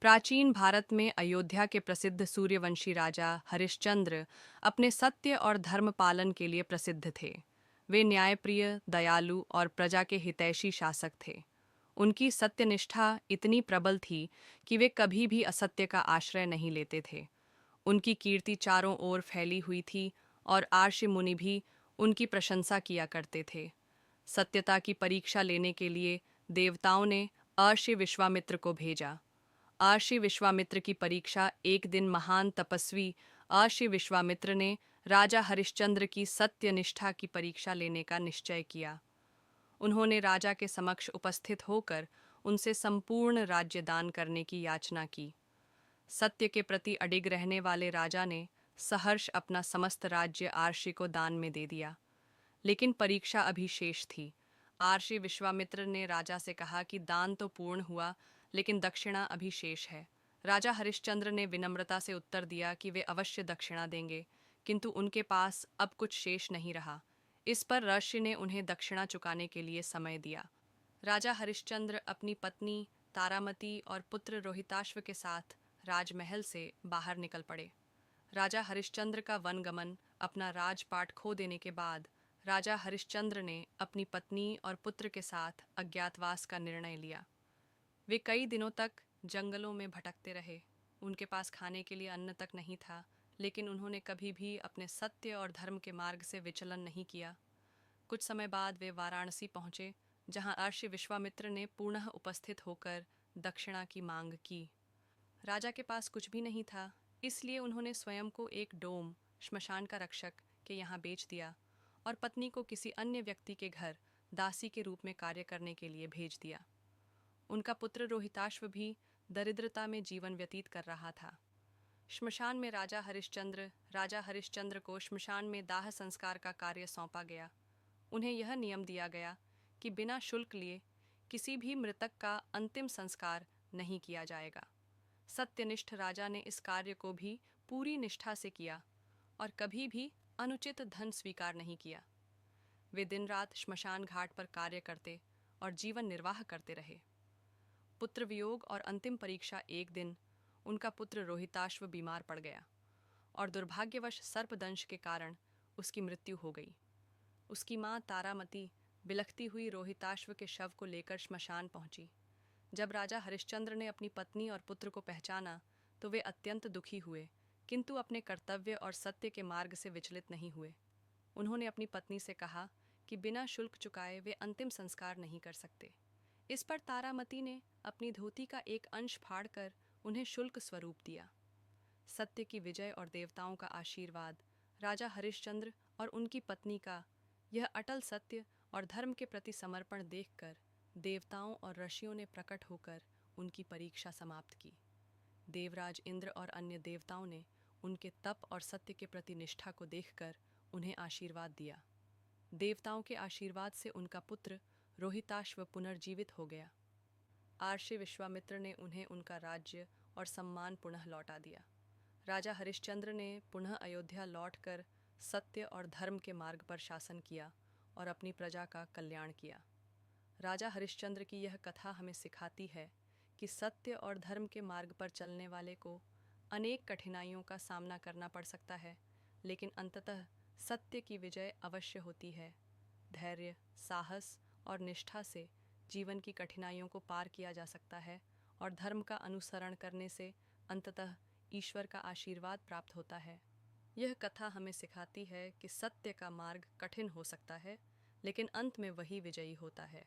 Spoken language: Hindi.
प्राचीन भारत में अयोध्या के प्रसिद्ध सूर्यवंशी राजा हरिश्चंद्र अपने सत्य और धर्म पालन के लिए प्रसिद्ध थे। वे न्यायप्रिय, दयालु और प्रजा के हितैषी शासक थे। उनकी सत्यनिष्ठा इतनी प्रबल थी कि वे कभी भी असत्य का आश्रय नहीं लेते थे। उनकी कीर्ति चारों ओर फैली हुई थी और आर्षि मुनि भी उनकी प्रशंसा किया करते थे। सत्यता की परीक्षा लेने के लिए देवताओं ने अर्षि विश्वामित्र को भेजा। अर्षि विश्वामित्र की परीक्षा एक दिन महान तपस्वी अर्षि विश्वामित्र ने राजा हरिश्चंद्र की सत्यनिष्ठा की परीक्षा लेने का निश्चय किया। उन्होंने राजा के समक्ष उपस्थित होकर उनसे संपूर्ण राज्य दान करने की याचना की। सत्य के प्रति अडिग रहने वाले राजा ने सहर्ष अपना समस्त राज्य आर्षि को दान में दे दिया। लेकिन परीक्षा अभी शेष थी। आर्षि विश्वामित्र ने राजा से कहा कि दान तो पूर्ण हुआ, लेकिन दक्षिणा अभी शेष है। राजा हरिश्चंद्र ने विनम्रता से उत्तर दिया कि वे अवश्य दक्षिणा देंगे, किंतु उनके पास अब कुछ शेष नहीं रहा। इस पर ऋषि ने उन्हें दक्षिणा चुकाने के लिए समय दिया। राजा हरिश्चंद्र अपनी पत्नी तारामती और पुत्र रोहिताश्व के साथ राजमहल से बाहर निकल पड़े। राजा हरिश्चंद्र का वनगमन अपना राजपाट खो देने के बाद राजा हरिश्चंद्र ने अपनी पत्नी और पुत्र के साथ अज्ञातवास का निर्णय लिया। वे कई दिनों तक जंगलों में भटकते रहे। उनके पास खाने के लिए अन्न तक नहीं था, लेकिन उन्होंने कभी भी अपने सत्य और धर्म के मार्ग से विचलन नहीं किया। कुछ समय बाद वे वाराणसी पहुंचे, जहां अर्षि विश्वामित्र ने पुनः उपस्थित होकर दक्षिणा की मांग की। राजा के पास कुछ भी नहीं था, इसलिए उन्होंने स्वयं को एक डोम, श्मशान का रक्षक, के यहाँ बेच दिया और पत्नी को किसी अन्य व्यक्ति के घर दासी के रूप में कार्य करने के लिए भेज दिया। उनका पुत्र रोहिताश्व भी दरिद्रता में जीवन व्यतीत कर रहा था। श्मशान में राजा हरिश्चंद्र को श्मशान में दाह संस्कार का कार्य सौंपा गया। उन्हें यह नियम दिया गया कि बिना शुल्क लिए किसी भी मृतक का अंतिम संस्कार नहीं किया जाएगा। सत्यनिष्ठ राजा ने इस कार्य को भी पूरी निष्ठा से किया और कभी भी अनुचित धन स्वीकार नहीं किया। वे दिन रात श्मशान घाट पर कार्य करते और जीवन निर्वाह करते रहे। पुत्र वियोग और अंतिम परीक्षा एक दिन उनका पुत्र रोहिताश्व बीमार पड़ गया और दुर्भाग्यवश सर्पदंश के कारण उसकी मृत्यु हो गई। उसकी मां तारामती बिलखती हुई रोहिताश्व के शव को लेकर श्मशान पहुंची। जब राजा हरिश्चंद्र ने अपनी पत्नी और पुत्र को पहचाना तो वे अत्यंत दुखी हुए, किंतु अपने कर्तव्य और सत्य के मार्ग से विचलित नहीं हुए। उन्होंने अपनी पत्नी से कहा कि बिना शुल्क चुकाए वे अंतिम संस्कार नहीं कर सकते। इस पर तारामती ने अपनी धोती का एक अंश फाड़कर उन्हें शुल्क स्वरूप दिया। सत्य की विजय और देवताओं का आशीर्वाद, राजा हरिश्चंद्र और उनकी पत्नी का यह अटल सत्य और धर्म के प्रति समर्पण देखकर देवताओं और ऋषियों ने प्रकट होकर उनकी परीक्षा समाप्त की। देवराज इंद्र और अन्य देवताओं ने उनके तप और सत्य के प्रति निष्ठा को देखकर उन्हें आशीर्वाद दिया। देवताओं के आशीर्वाद से उनका पुत्र रोहिताश्व पुनर्जीवित हो गया। आर्षि विश्वामित्र ने उन्हें उनका राज्य और सम्मान पुनः लौटा दिया। राजा हरिश्चंद्र ने पुनः अयोध्या लौटकर सत्य और धर्म के मार्ग पर शासन किया और अपनी प्रजा का कल्याण किया। राजा हरिश्चंद्र की यह कथा हमें सिखाती है कि सत्य और धर्म के मार्ग पर चलने वाले को अनेक कठिनाइयों का सामना करना पड़ सकता है, लेकिन अंततः सत्य की विजय अवश्य होती है। धैर्य, साहस और निष्ठा से जीवन की कठिनाइयों को पार किया जा सकता है और धर्म का अनुसरण करने से अंततः ईश्वर का आशीर्वाद प्राप्त होता है। यह कथा हमें सिखाती है कि सत्य का मार्ग कठिन हो सकता है, लेकिन अंत में वही विजयी होता है।